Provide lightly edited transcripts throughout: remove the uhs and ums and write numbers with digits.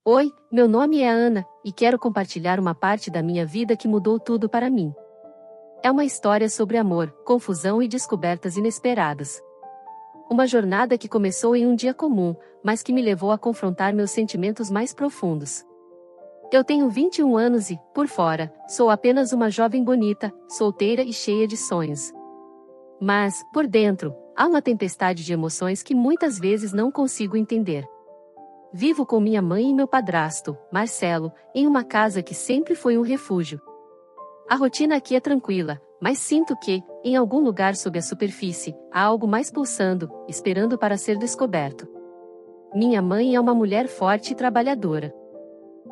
Oi, meu nome é Ana, e quero compartilhar uma parte da minha vida que mudou tudo para mim. É uma história sobre amor, confusão e descobertas inesperadas. Uma jornada que começou em um dia comum, mas que me levou a confrontar meus sentimentos mais profundos. Eu tenho 21 anos e, por fora, sou apenas uma jovem bonita, solteira e cheia de sonhos. Mas, por dentro, há uma tempestade de emoções que muitas vezes não consigo entender. Vivo com minha mãe e meu padrasto, Marcelo, em uma casa que sempre foi um refúgio. A rotina aqui é tranquila, mas sinto que, em algum lugar sob a superfície, há algo mais pulsando, esperando para ser descoberto. Minha mãe é uma mulher forte e trabalhadora.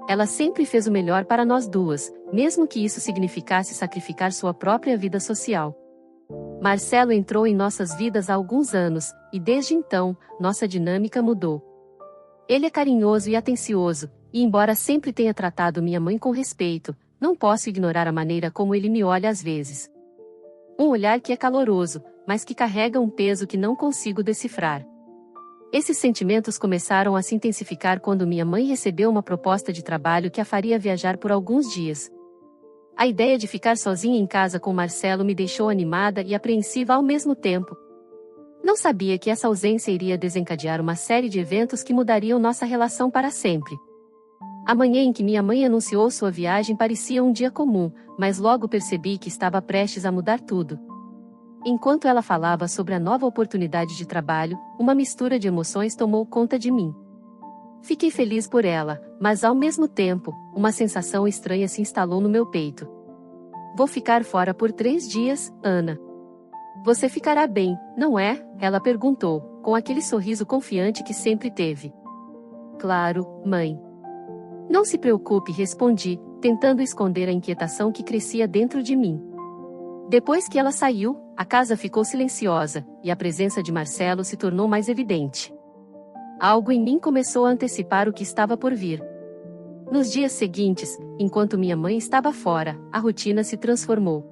Ela sempre fez o melhor para nós duas, mesmo que isso significasse sacrificar sua própria vida social. Marcelo entrou em nossas vidas há alguns anos, e desde então, nossa dinâmica mudou. Ele é carinhoso e atencioso, e embora sempre tenha tratado minha mãe com respeito, não posso ignorar a maneira como ele me olha às vezes. Um olhar que é caloroso, mas que carrega um peso que não consigo decifrar. Esses sentimentos começaram a se intensificar quando minha mãe recebeu uma proposta de trabalho que a faria viajar por alguns dias. A ideia de ficar sozinha em casa com Marcelo me deixou animada e apreensiva ao mesmo tempo. Não sabia que essa ausência iria desencadear uma série de eventos que mudariam nossa relação para sempre. A manhã em que minha mãe anunciou sua viagem parecia um dia comum, mas logo percebi que estava prestes a mudar tudo. Enquanto ela falava sobre a nova oportunidade de trabalho, uma mistura de emoções tomou conta de mim. Fiquei feliz por ela, mas ao mesmo tempo, uma sensação estranha se instalou no meu peito. Vou ficar fora por 3 dias, Ana. Você ficará bem, não é? Ela perguntou, com aquele sorriso confiante que sempre teve. Claro, mãe. Não se preocupe, respondi, tentando esconder a inquietação que crescia dentro de mim. Depois que ela saiu, a casa ficou silenciosa, e a presença de Marcelo se tornou mais evidente. Algo em mim começou a antecipar o que estava por vir. Nos dias seguintes, enquanto minha mãe estava fora, a rotina se transformou.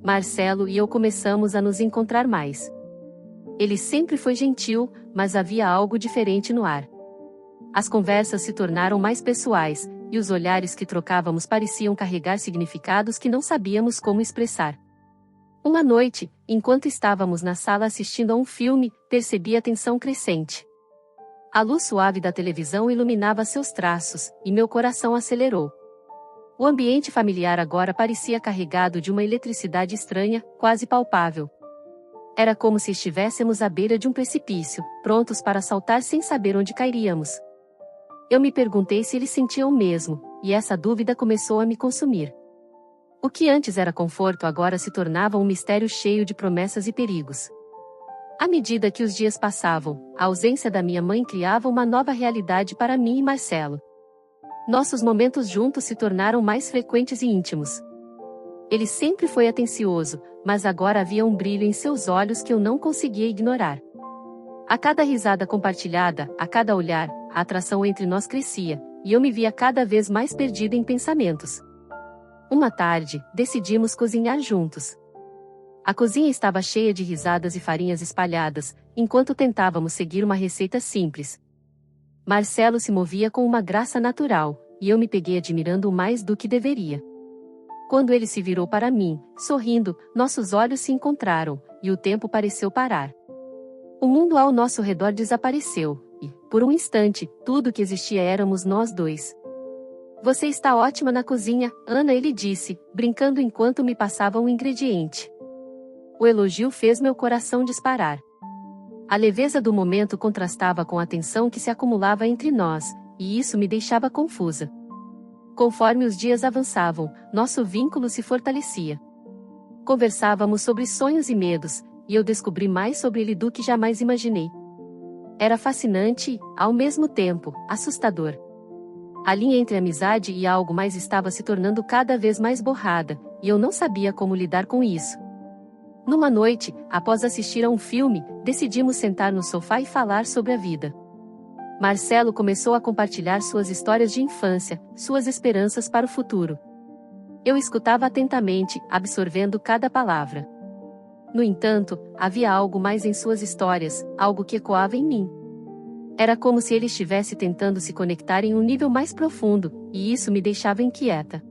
Marcelo e eu começamos a nos encontrar mais. Ele sempre foi gentil, mas havia algo diferente no ar. As conversas se tornaram mais pessoais, e os olhares que trocávamos pareciam carregar significados que não sabíamos como expressar. Uma noite, enquanto estávamos na sala assistindo a um filme, percebi a tensão crescente. A luz suave da televisão iluminava seus traços, e meu coração acelerou. O ambiente familiar agora parecia carregado de uma eletricidade estranha, quase palpável. Era como se estivéssemos à beira de um precipício, prontos para saltar sem saber onde cairíamos. Eu me perguntei se eles sentiam o mesmo, e essa dúvida começou a me consumir. O que antes era conforto agora se tornava um mistério cheio de promessas e perigos. À medida que os dias passavam, a ausência da minha mãe criava uma nova realidade para mim e Marcelo. Nossos momentos juntos se tornaram mais frequentes e íntimos. Ele sempre foi atencioso, mas agora havia um brilho em seus olhos que eu não conseguia ignorar. A cada risada compartilhada, a cada olhar, a atração entre nós crescia, e eu me via cada vez mais perdida em pensamentos. Uma tarde, decidimos cozinhar juntos. A cozinha estava cheia de risadas e farinhas espalhadas, enquanto tentávamos seguir uma receita simples. Marcelo se movia com uma graça natural, e eu me peguei admirando-o mais do que deveria. Quando ele se virou para mim, sorrindo, nossos olhos se encontraram, e o tempo pareceu parar. O mundo ao nosso redor desapareceu, e, por um instante, tudo que existia éramos nós dois. Você está ótima na cozinha, Ana, ele disse, brincando enquanto me passava um ingrediente. O elogio fez meu coração disparar. A leveza do momento contrastava com a tensão que se acumulava entre nós, e isso me deixava confusa. Conforme os dias avançavam, nosso vínculo se fortalecia. Conversávamos sobre sonhos e medos, e eu descobri mais sobre ele do que jamais imaginei. Era fascinante e, ao mesmo tempo, assustador. A linha entre amizade e algo mais estava se tornando cada vez mais borrada, e eu não sabia como lidar com isso. Numa noite, após assistir a um filme, decidimos sentar no sofá e falar sobre a vida. Marcelo começou a compartilhar suas histórias de infância, suas esperanças para o futuro. Eu escutava atentamente, absorvendo cada palavra. No entanto, havia algo mais em suas histórias, algo que ecoava em mim. Era como se ele estivesse tentando se conectar em um nível mais profundo, e isso me deixava inquieta.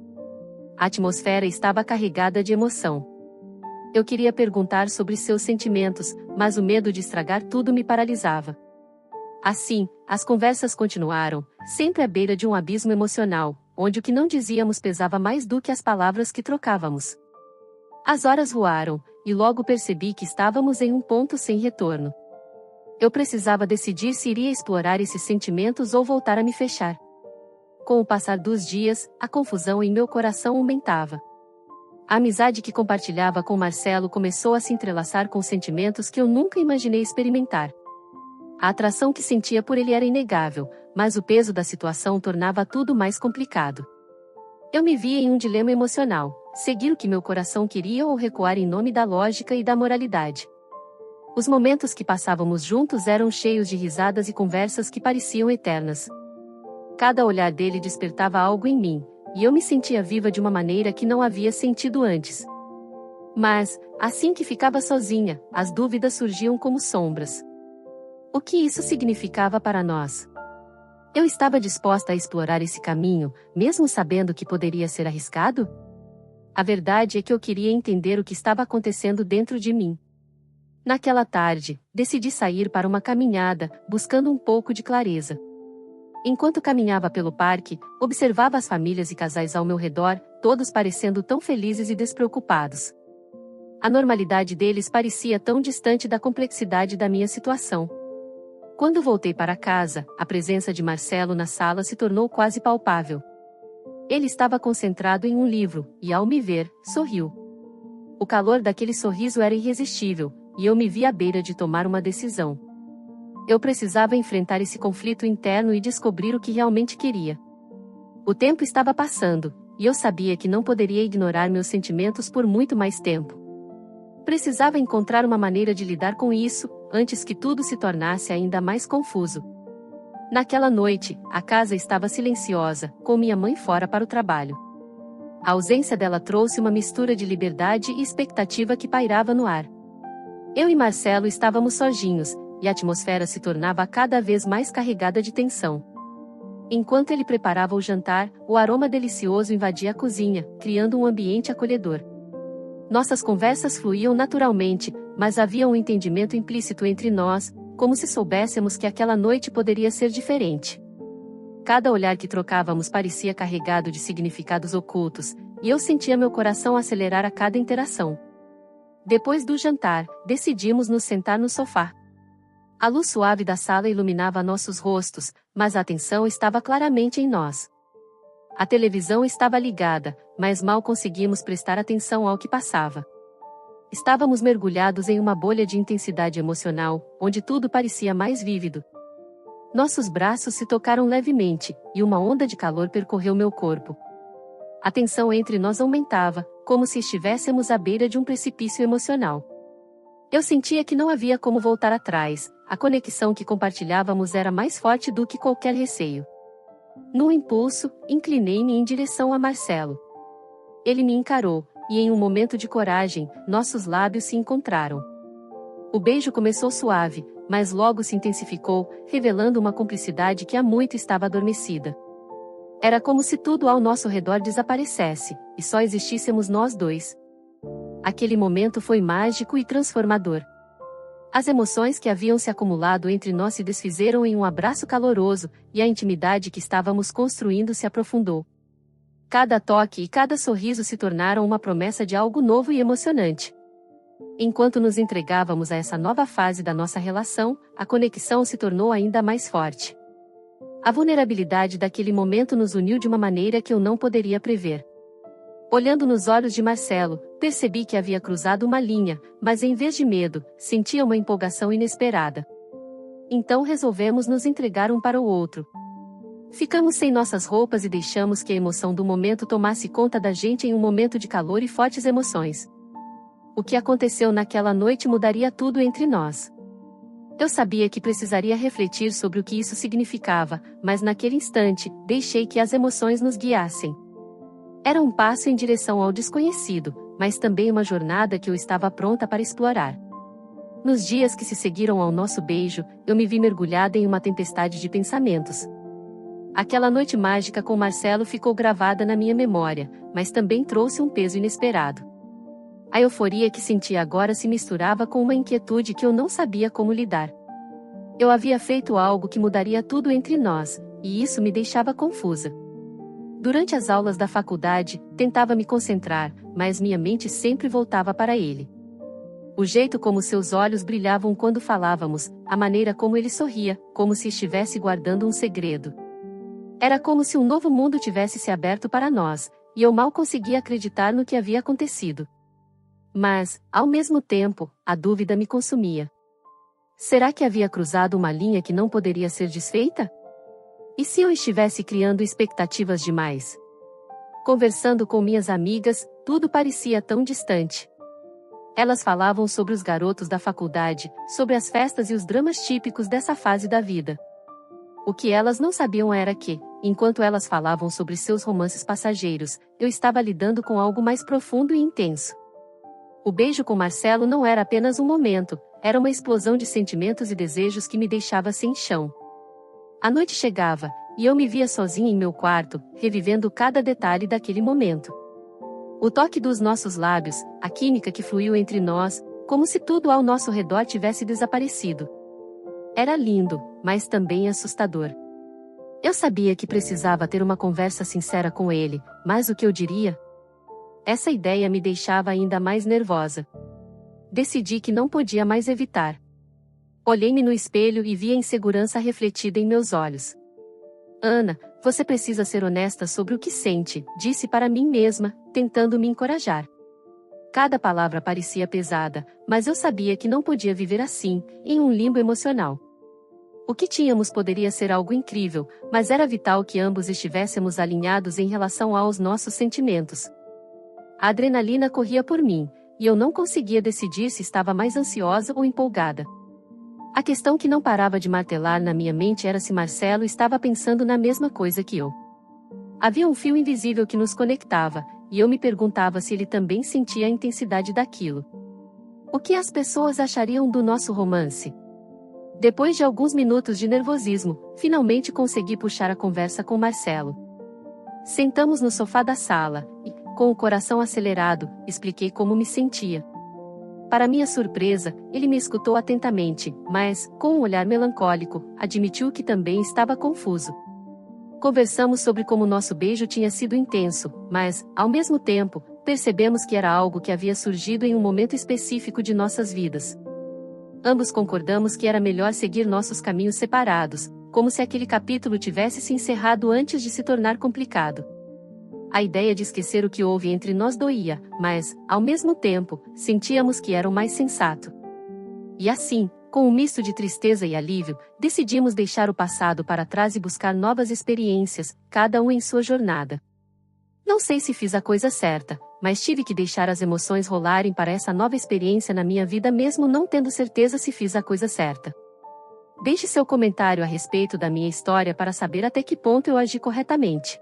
A atmosfera estava carregada de emoção. Eu queria perguntar sobre seus sentimentos, mas o medo de estragar tudo me paralisava. Assim, as conversas continuaram, sempre à beira de um abismo emocional, onde o que não dizíamos pesava mais do que as palavras que trocávamos. As horas voaram, e logo percebi que estávamos em um ponto sem retorno. Eu precisava decidir se iria explorar esses sentimentos ou voltar a me fechar. Com o passar dos dias, a confusão em meu coração aumentava. A amizade que compartilhava com Marcelo começou a se entrelaçar com sentimentos que eu nunca imaginei experimentar. A atração que sentia por ele era inegável, mas o peso da situação tornava tudo mais complicado. Eu me via em um dilema emocional: seguir o que meu coração queria ou recuar em nome da lógica e da moralidade. Os momentos que passávamos juntos eram cheios de risadas e conversas que pareciam eternas. Cada olhar dele despertava algo em mim, e eu me sentia viva de uma maneira que não havia sentido antes. Mas, assim que ficava sozinha, as dúvidas surgiam como sombras. O que isso significava para nós? Eu estava disposta a explorar esse caminho, mesmo sabendo que poderia ser arriscado? A verdade é que eu queria entender o que estava acontecendo dentro de mim. Naquela tarde, decidi sair para uma caminhada, buscando um pouco de clareza. Enquanto caminhava pelo parque, observava as famílias e casais ao meu redor, todos parecendo tão felizes e despreocupados. A normalidade deles parecia tão distante da complexidade da minha situação. Quando voltei para casa, a presença de Marcelo na sala se tornou quase palpável. Ele estava concentrado em um livro, e ao me ver, sorriu. O calor daquele sorriso era irresistível, e eu me vi à beira de tomar uma decisão. Eu precisava enfrentar esse conflito interno e descobrir o que realmente queria. O tempo estava passando, e eu sabia que não poderia ignorar meus sentimentos por muito mais tempo. Precisava encontrar uma maneira de lidar com isso, antes que tudo se tornasse ainda mais confuso. Naquela noite, a casa estava silenciosa, com minha mãe fora para o trabalho. A ausência dela trouxe uma mistura de liberdade e expectativa que pairava no ar. Eu e Marcelo estávamos sozinhos, e a atmosfera se tornava cada vez mais carregada de tensão. Enquanto ele preparava o jantar, o aroma delicioso invadia a cozinha, criando um ambiente acolhedor. Nossas conversas fluíam naturalmente, mas havia um entendimento implícito entre nós, como se soubéssemos que aquela noite poderia ser diferente. Cada olhar que trocávamos parecia carregado de significados ocultos, e eu sentia meu coração acelerar a cada interação. Depois do jantar, decidimos nos sentar no sofá. A luz suave da sala iluminava nossos rostos, mas a atenção estava claramente em nós. A televisão estava ligada, mas mal conseguimos prestar atenção ao que passava. Estávamos mergulhados em uma bolha de intensidade emocional, onde tudo parecia mais vívido. Nossos braços se tocaram levemente, e uma onda de calor percorreu meu corpo. A tensão entre nós aumentava, como se estivéssemos à beira de um precipício emocional. Eu sentia que não havia como voltar atrás, a conexão que compartilhávamos era mais forte do que qualquer receio. Num impulso, inclinei-me em direção a Marcelo. Ele me encarou, e em um momento de coragem, nossos lábios se encontraram. O beijo começou suave, mas logo se intensificou, revelando uma cumplicidade que há muito estava adormecida. Era como se tudo ao nosso redor desaparecesse, e só existíssemos nós dois. Aquele momento foi mágico e transformador. As emoções que haviam se acumulado entre nós se desfizeram em um abraço caloroso, e a intimidade que estávamos construindo se aprofundou. Cada toque e cada sorriso se tornaram uma promessa de algo novo e emocionante. Enquanto nos entregávamos a essa nova fase da nossa relação, a conexão se tornou ainda mais forte. A vulnerabilidade daquele momento nos uniu de uma maneira que eu não poderia prever. Olhando nos olhos de Marcelo, percebi que havia cruzado uma linha, mas em vez de medo, sentia uma empolgação inesperada. Então resolvemos nos entregar um para o outro. Ficamos sem nossas roupas e deixamos que a emoção do momento tomasse conta da gente em um momento de calor e fortes emoções. O que aconteceu naquela noite mudaria tudo entre nós. Eu sabia que precisaria refletir sobre o que isso significava, mas naquele instante, deixei que as emoções nos guiassem. Era um passo em direção ao desconhecido, mas também uma jornada que eu estava pronta para explorar. Nos dias que se seguiram ao nosso beijo, eu me vi mergulhada em uma tempestade de pensamentos. Aquela noite mágica com Marcelo ficou gravada na minha memória, mas também trouxe um peso inesperado. A euforia que sentia agora se misturava com uma inquietude que eu não sabia como lidar. Eu havia feito algo que mudaria tudo entre nós, e isso me deixava confusa. Durante as aulas da faculdade, tentava me concentrar, mas minha mente sempre voltava para ele. O jeito como seus olhos brilhavam quando falávamos, a maneira como ele sorria, como se estivesse guardando um segredo. Era como se um novo mundo tivesse se aberto para nós, e eu mal conseguia acreditar no que havia acontecido. Mas, ao mesmo tempo, a dúvida me consumia. Será que havia cruzado uma linha que não poderia ser desfeita? E se eu estivesse criando expectativas demais? Conversando com minhas amigas, tudo parecia tão distante. Elas falavam sobre os garotos da faculdade, sobre as festas e os dramas típicos dessa fase da vida. O que elas não sabiam era que, enquanto elas falavam sobre seus romances passageiros, eu estava lidando com algo mais profundo e intenso. O beijo com Marcelo não era apenas um momento, era uma explosão de sentimentos e desejos que me deixava sem chão. A noite chegava, e eu me via sozinha em meu quarto, revivendo cada detalhe daquele momento. O toque dos nossos lábios, a química que fluiu entre nós, como se tudo ao nosso redor tivesse desaparecido. Era lindo, mas também assustador. Eu sabia que precisava ter uma conversa sincera com ele, mas o que eu diria? Essa ideia me deixava ainda mais nervosa. Decidi que não podia mais evitar. Olhei-me no espelho e vi a insegurança refletida em meus olhos. Ana, você precisa ser honesta sobre o que sente, disse para mim mesma, tentando me encorajar. Cada palavra parecia pesada, mas eu sabia que não podia viver assim, em um limbo emocional. O que tínhamos poderia ser algo incrível, mas era vital que ambos estivéssemos alinhados em relação aos nossos sentimentos. A adrenalina corria por mim, e eu não conseguia decidir se estava mais ansiosa ou empolgada. A questão que não parava de martelar na minha mente era se Marcelo estava pensando na mesma coisa que eu. Havia um fio invisível que nos conectava, e eu me perguntava se ele também sentia a intensidade daquilo. O que as pessoas achariam do nosso romance? Depois de alguns minutos de nervosismo, finalmente consegui puxar a conversa com Marcelo. Sentamos no sofá da sala, e, com o coração acelerado, expliquei como me sentia. Para minha surpresa, ele me escutou atentamente, mas, com um olhar melancólico, admitiu que também estava confuso. Conversamos sobre como nosso beijo tinha sido intenso, mas, ao mesmo tempo, percebemos que era algo que havia surgido em um momento específico de nossas vidas. Ambos concordamos que era melhor seguir nossos caminhos separados, como se aquele capítulo tivesse se encerrado antes de se tornar complicado. A ideia de esquecer o que houve entre nós doía, mas, ao mesmo tempo, sentíamos que era o mais sensato. E assim, com um misto de tristeza e alívio, decidimos deixar o passado para trás e buscar novas experiências, cada um em sua jornada. Não sei se fiz a coisa certa, mas tive que deixar as emoções rolarem para essa nova experiência na minha vida mesmo não tendo certeza se fiz a coisa certa. Deixe seu comentário a respeito da minha história para saber até que ponto eu agi corretamente.